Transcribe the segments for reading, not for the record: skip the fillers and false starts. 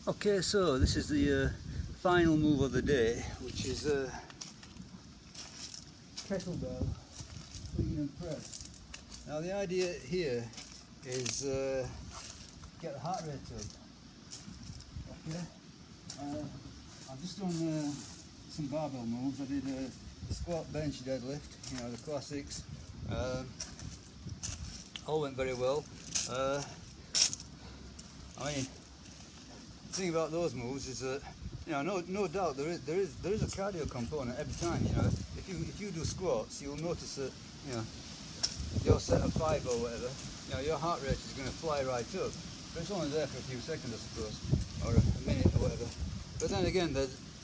Okay, so this is the final move of the day, which is kettlebell clean and press. Now the idea here is get the heart rate up. Okay, I've just done some barbell moves. I did a squat, bench, deadlift, you know, the classics. All went very well. I mean, the thing about those moves is that, you know, no doubt there is a cardio component every time. You know, if you do squats, you'll notice that, you know, your set of 5 or whatever, you know, your heart rate is going to fly right up. But it's only there for a few seconds, I suppose, or a minute or whatever. But then again,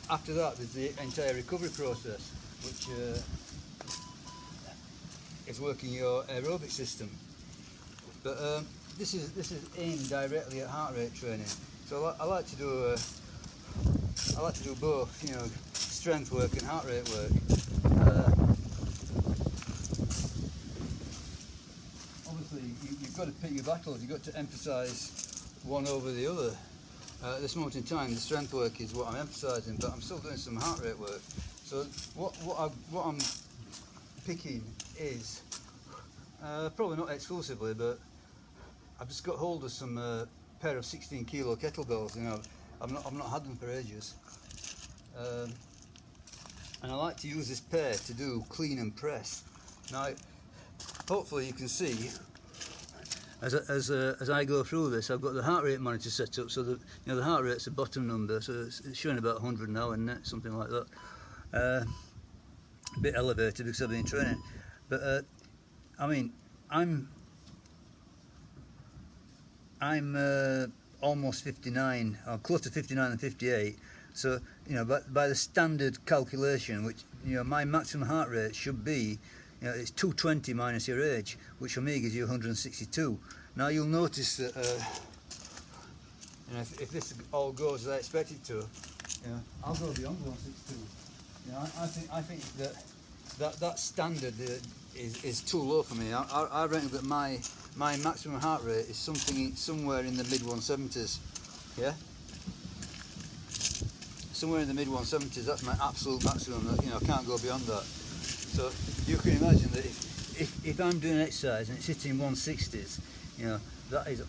after that, there's the entire recovery process, which is working your aerobic system. But this is aimed directly at heart rate training. So I like to do both, you know, strength work and heart rate work. Obviously, you've got to pick your battles. You've got to emphasise one over the other. At this moment in time, the strength work is what I'm emphasising, but I'm still doing some heart rate work. So what I'm picking is probably not exclusively, but I've just got hold of some pair of 16 kilo kettlebells. You know, I've not had them for ages, and I like to use this pair to do clean and press. Now, hopefully you can see as I go through this, I've got the heart rate monitor set up so that, you know, the heart rate's a bottom number, so it's showing about 100 now, and something like that. A bit elevated because I've been training, but I mean, I'm almost 59, or close to 59 and 58. So, you know, by the standard calculation, which, you know, my maximum heart rate should be, you know, it's 220 minus your age, which for me gives you 162. Now you'll notice that, you know, if this all goes as I expect it to, you know, I'll go beyond 162. You know, I think that standard is too low for me. I reckon that my maximum heart rate is somewhere in the mid 170s. Yeah, somewhere in the mid 170s. That's my absolute maximum. You know, I can't go beyond that. So you can imagine that if I'm doing exercise and it's hitting 160s, you know, that is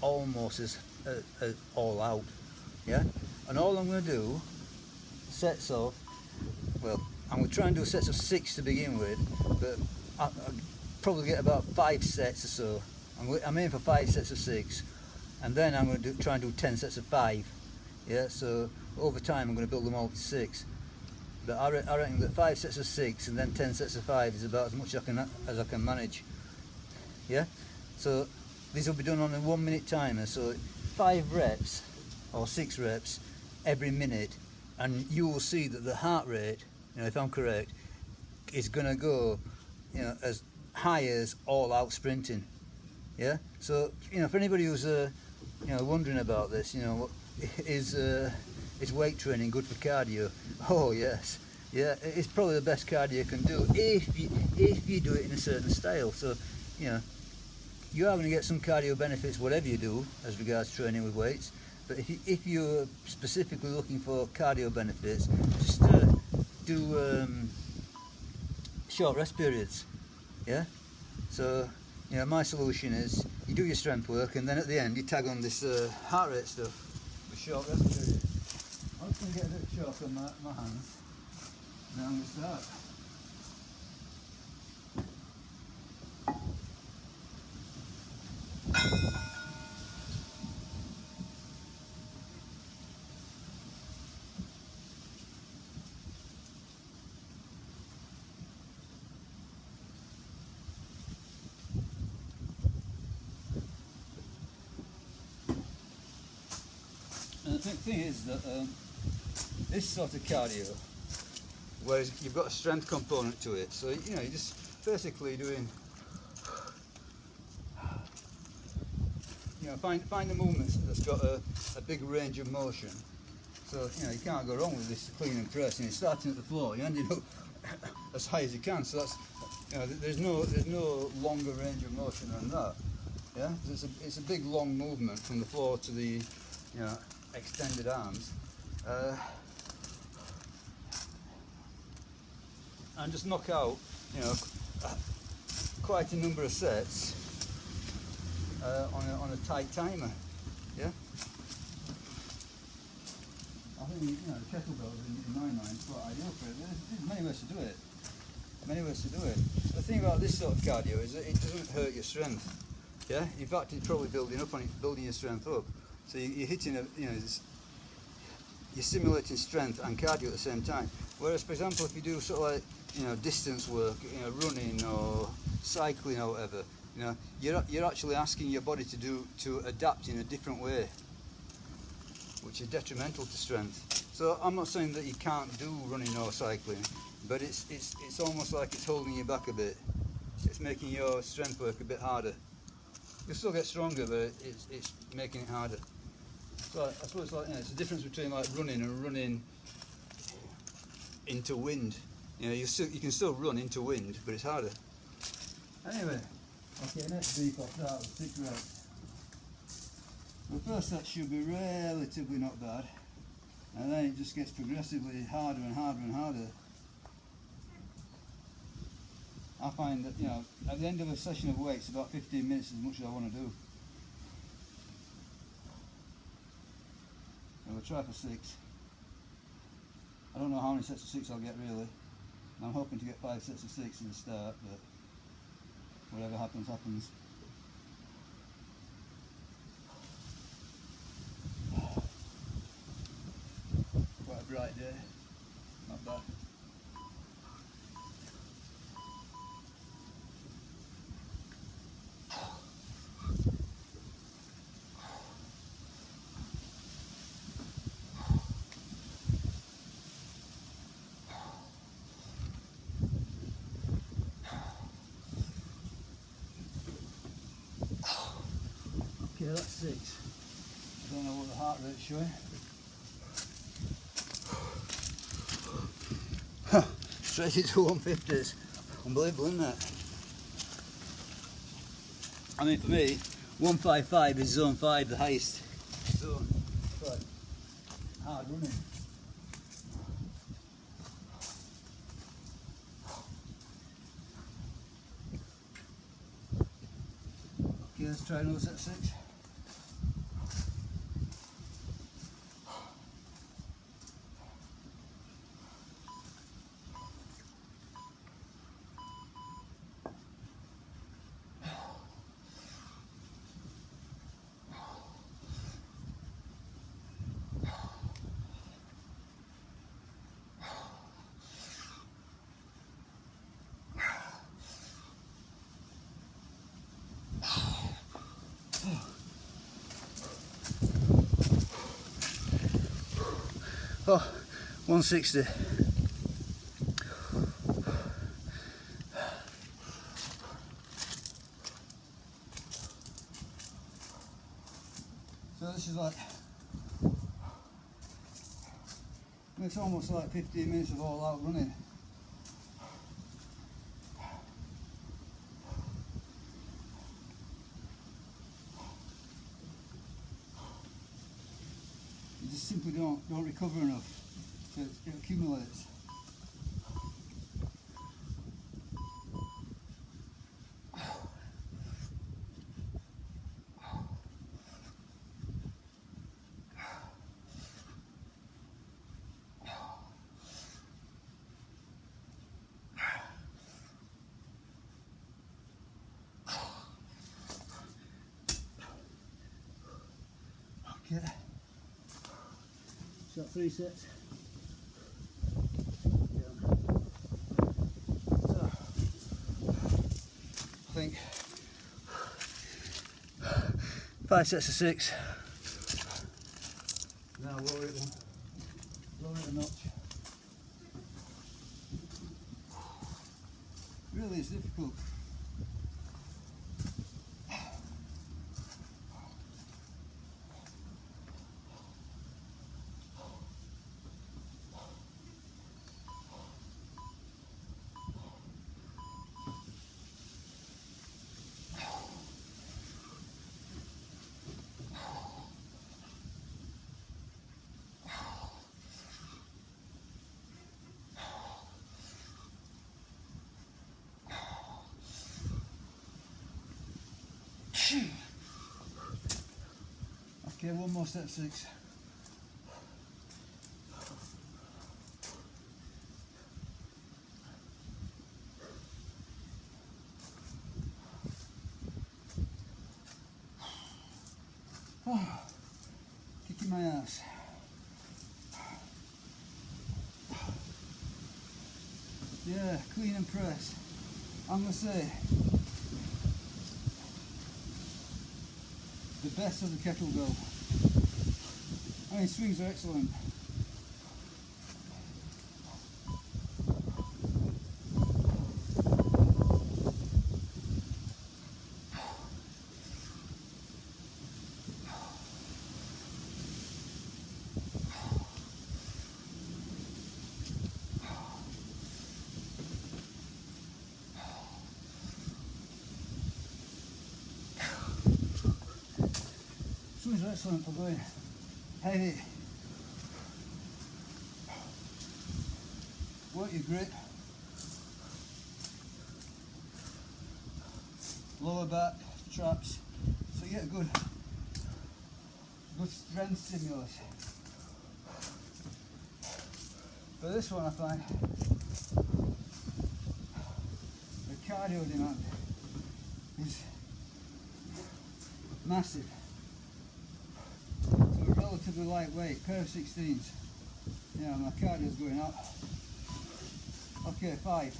almost as all out. Yeah, and all I'm going to do, sets of, well, I'm going to try and do sets of 6 to begin with, but I'll probably get about 5 sets or so. I'm aiming for 5 sets of 6, and then I'm going to try and do 10 sets of 5. Yeah, so over time I'm going to build them all to 6. But I reckon that 5 sets of 6 and then 10 sets of 5 is about as much as I can manage. Yeah, so these will be done on a 1 minute timer. So 5 reps or 6 reps every minute, and you will see that the heart rate, you know, if I'm correct, is going to go, you know, as high as all out sprinting. Yeah, so, you know, for anybody who's you know, wondering about this, you know, is weight training good for cardio? Oh yes, yeah, it's probably the best cardio you can do if you do it in a certain style. So, you know, you are going to get some cardio benefits whatever you do as regards training with weights. But if you're specifically looking for cardio benefits, just do short rest periods. Yeah, so, you know, my solution is you do your strength work, and then at the end you tag on this heart rate stuff with short rest periods. I'm just going to get a bit of chalk on my hands, and then I'm going to start. And the thing is that this sort of cardio, whereas you've got a strength component to it, so, you know, you're just basically doing, you know, find the movements that's got a big range of motion. So, you know, you can't go wrong with this clean and press. And you're starting at the floor, you're ending up as high as you can. So that's, you know, there's no longer range of motion than that. Yeah, it's a big long movement from the floor to the, you know, extended arms, and just knock out, you know, quite a number of sets on a tight timer. Yeah. I think, you know, the kettlebells in my mind is quite ideal for it. There's many ways to do it. Many ways to do it. The thing about this sort of cardio is that it doesn't hurt your strength. Yeah. In fact, it's probably building up on it, building your strength up. So you're hitting a, you know, you're stimulating strength and cardio at the same time. Whereas, for example, if you do sort of like, you know, distance work, you know, running or cycling or whatever, you know, you're actually asking your body to adapt in a different way, which is detrimental to strength. So I'm not saying that you can't do running or cycling, but it's almost like it's holding you back a bit. It's making your strength work a bit harder. You'll still get stronger, but it's making it harder. So I suppose it's like, you know, it's the difference between like running and running into wind. You know, you can still run into wind, but it's harder. Anyway, okay, next beef off that was 6 reps. The first set should be relatively not bad, and then it just gets progressively harder and harder and harder. I find that, you know, at the end of a session of weights, about 15 minutes is as much as I want to do. So we'll try for 6. I don't know how many sets of 6 I'll get really. I'm hoping to get 5 sets of 6 in the start, but whatever happens, happens. Quite a bright day, not bad. Okay, that's 6. I don't know what the heart rate's showing. Straight into 150s. Unbelievable, isn't it? I mean, for me, 155 is zone 5, the highest zone. But hard running. Okay, let's try another set of 6. Oh, 160. So this is like, it's almost like 15 minutes of all out running. You just simply don't recover enough, so it accumulates. Okay. So 3 sets. So I think 5 sets of 6. Now lower it a notch. Really, it's difficult. Okay, one more step 6. Oh, kicking my ass. Yeah, clean and press. I'm gonna say the best of the kettlebell. I mean, swings are excellent. Swings are excellent for going heavy. Work your grip, lower back, traps, so you get a good strength stimulus. But this one I find the cardio demand is massive. So a relatively lightweight pair of 16s. Yeah, my cardio's going up. Okay, 5.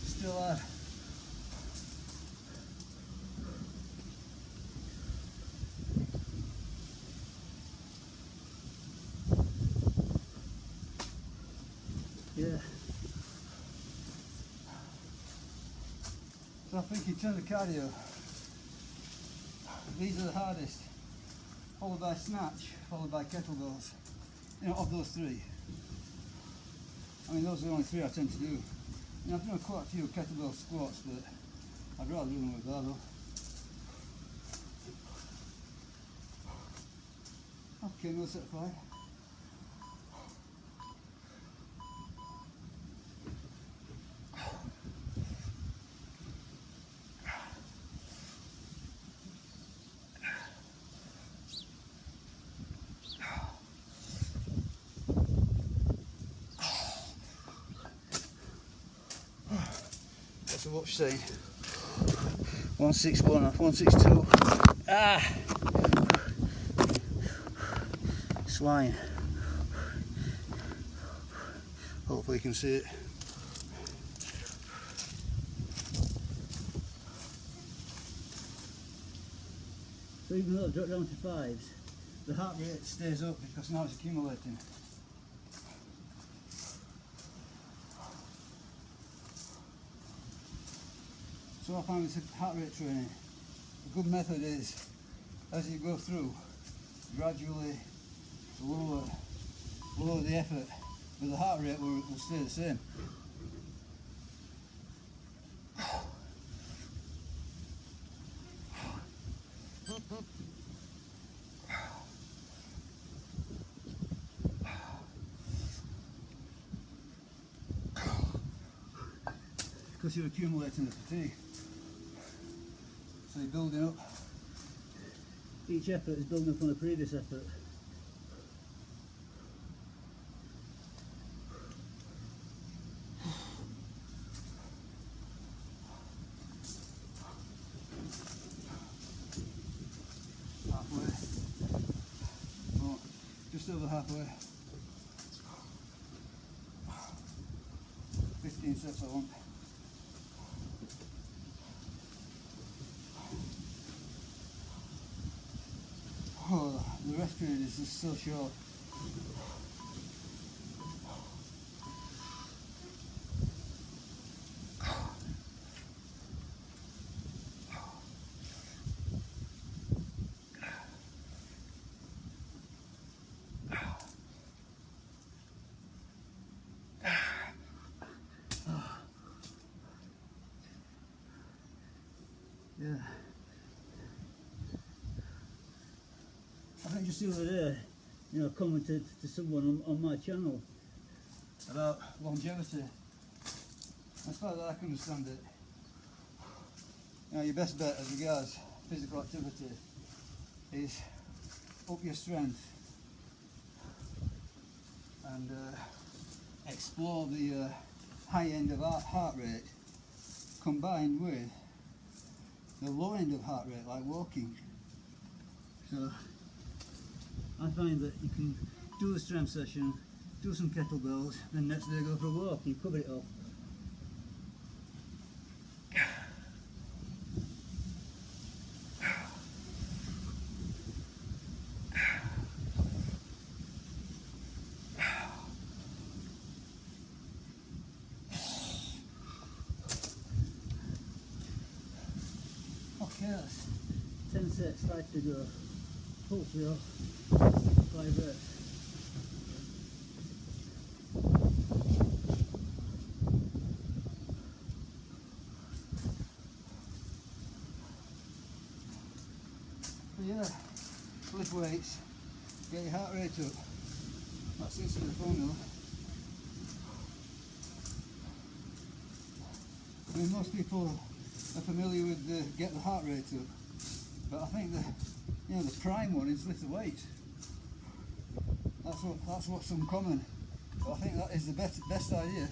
Still hard. Yeah. So I think in terms of cardio, these are the hardest, followed by snatch, followed by kettlebells. You know, of those 3. I mean, those are the only 3 I tend to do. You know, I've done quite a few kettlebell squats, but I'd rather do them with barbell. Okay, another set of 5. So what you're saying? 161 off 162. Ah! Swine. Hopefully you can see it. So even though I drop down to 5s, the heart rate stays up because now it's accumulating. So I find with heart rate training, a good method is, as you go through, gradually lower the effort, but the heart rate will stay the same. Because you're accumulating the fatigue. So you're building up. Each effort is building up on the previous effort. Halfway. Oh, just over halfway. 15 sets I want. Oh, the rest period is just so short. Yeah. just the other day, you know, commented to someone on my channel about longevity. As far as I can understand it, you know, your best bet as regards physical activity is up your strength and explore the high end of heart rate combined with the low end of heart rate, like walking. So I find that you can do a strength session, do some kettlebells, then next day go for a walk. You cover it up. Okay, that's 10 sets, 5 to go. Hopefully I'll 5 reps. But yeah, lift weights, get your heart rate up. That's it for the formula. I mean, most people are familiar with the get the heart rate up, but I think the prime one is lift the weight. That's what's uncommon. But I think that is the best idea.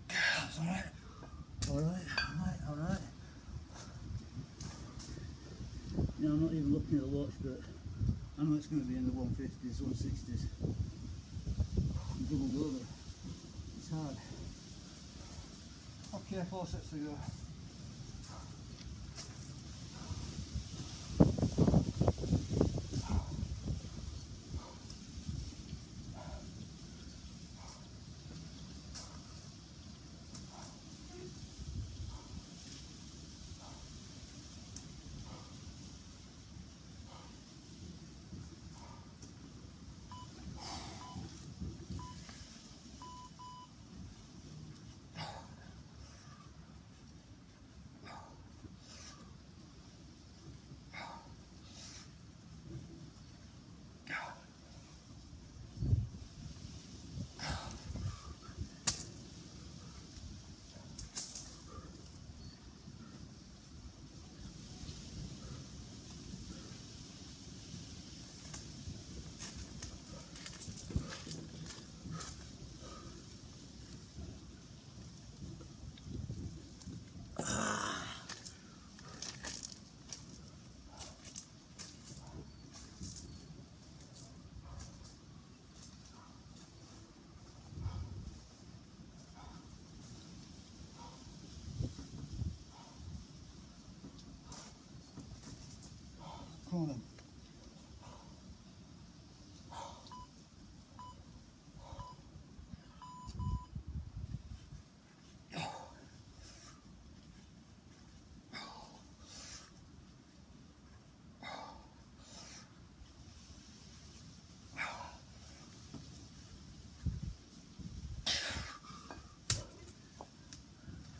That's alright. Alright. You know, I'm not even looking at the watch, but I know it's going to be in the 150s, 160s. I'm doubled over. It's hard. Okay, 4 sets to go. Come on then.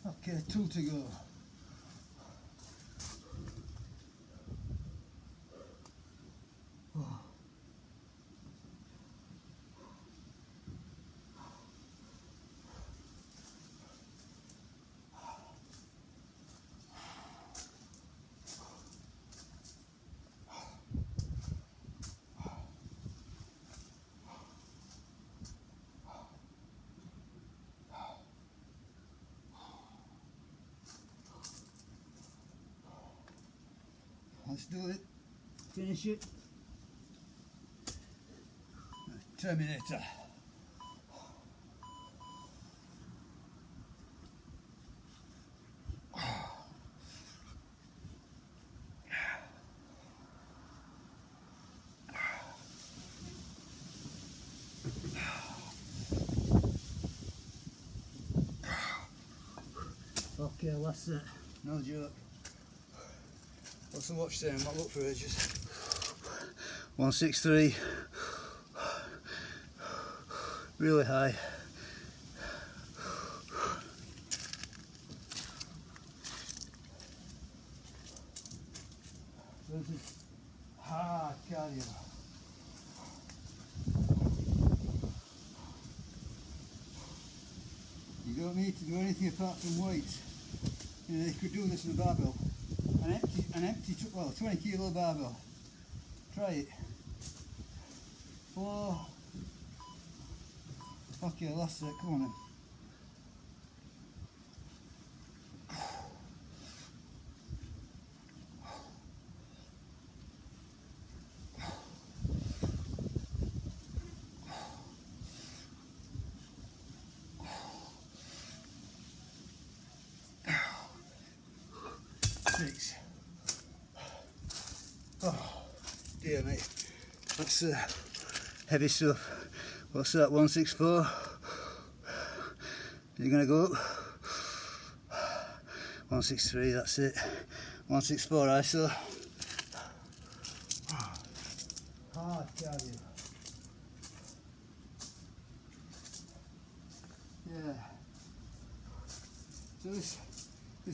Okay, 2 to go. Let's do it. Finish it. Terminator. Okay, last set. No joke. What's the watch saying? Might look for ages. 163. Really high. This is hard cardio. You don't need to do anything apart from weights. You know, you could do this with a barbell. An empty, well, 20 kilo barbell. Try it. 4. Okay, last set, come on then. 6. Oh, dear mate. That's heavy stuff. What's that, 164? You're going to go up? 163, that's it. 164 ISO. Hard cardio. Yeah. So this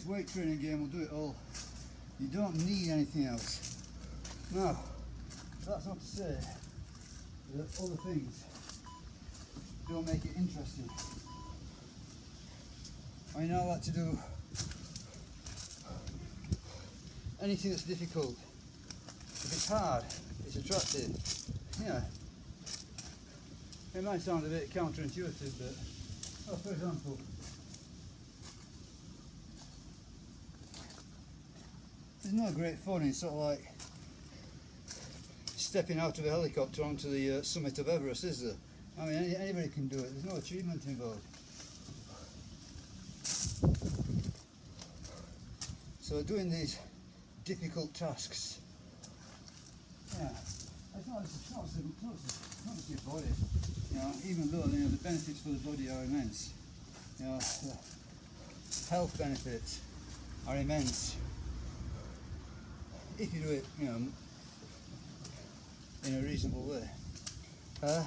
weight training game will do it all. You don't need anything else. Now, that's not to say that other things don't make it interesting. I now like to do anything that's difficult. If it's hard, it's attractive. Yeah. It might sound a bit counterintuitive, but for example, there's no great fun in sort of like stepping out of a helicopter onto the summit of Everest, is there? I mean, anybody can do it. There's no achievement involved. So doing these difficult tasks, yeah, it's not just your body. You know, even though the benefits for the body are immense. You know, the health benefits are immense. If you do it, you know, in a reasonable way. But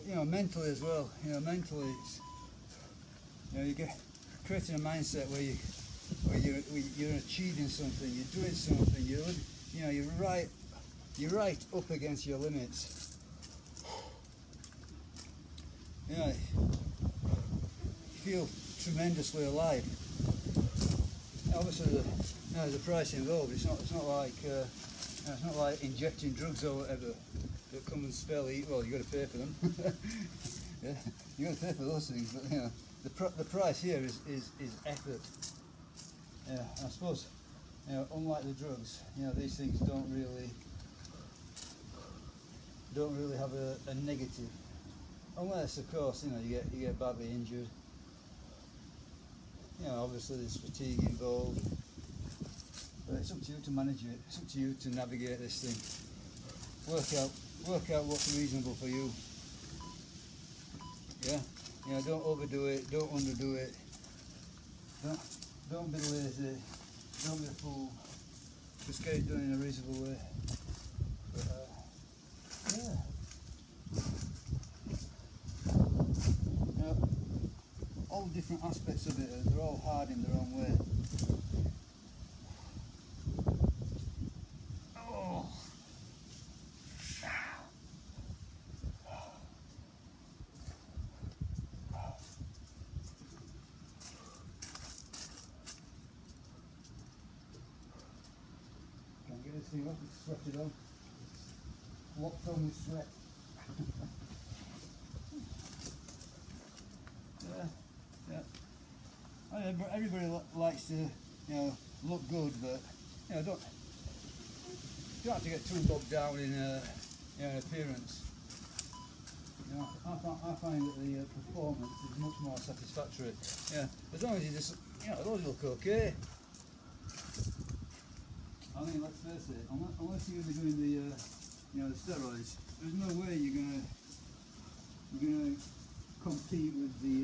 you know, mentally as well. You know, mentally, it's, you know, you get creating a mindset where you're achieving something, you're doing something. You know, you're right up against your limits. You know, you feel tremendously alive. Obviously, there's a price involved. It's not like injecting drugs or whatever that come and spell eat. Well, you got to pay for them. Yeah, you got to pay for those things. But you know, the price here is effort. Yeah, I suppose, you know, unlike the drugs, you know, these things don't really have a negative, unless of course, you know, you get badly injured. You know, obviously there's fatigue involved, but it's up to you to manage it. It's up to you to navigate this thing. Work out what's reasonable for you. Yeah, you know, don't overdo it, don't underdo it. Don't be lazy. Don't be a fool. Just get it done in a reasonable way. But, yeah. You know, all different aspects of it, they're all hard in their own way. Oh. Can't get this thing up, it's sweated on. Locked on with sweat. Everybody likes to, you know, look good, but you know, don't have to get too bogged down in you know, appearance. You know, I find that the performance is much more satisfactory. Yeah, as long as you just, you know, those look okay. I mean, let's face it, unless you're going to be doing the, you know, the steroids, there's no way you're gonna compete with the,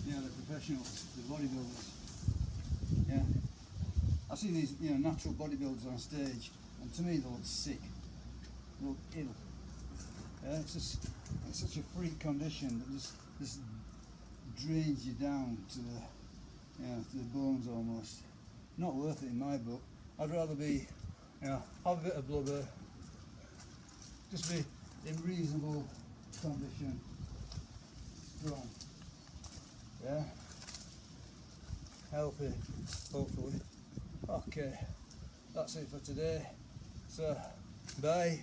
you know, the professionals, the bodybuilders. Yeah, I see these, you know, natural bodybuilders on stage, and to me they look sick, they look ill. Yeah, it's such a freak condition that just drains you down to the, to the bones almost. Not worth it in my book. I'd rather be, have a bit of blubber, just be in reasonable condition, strong, yeah, healthy, hopefully. Okay, that's it for today. So, bye.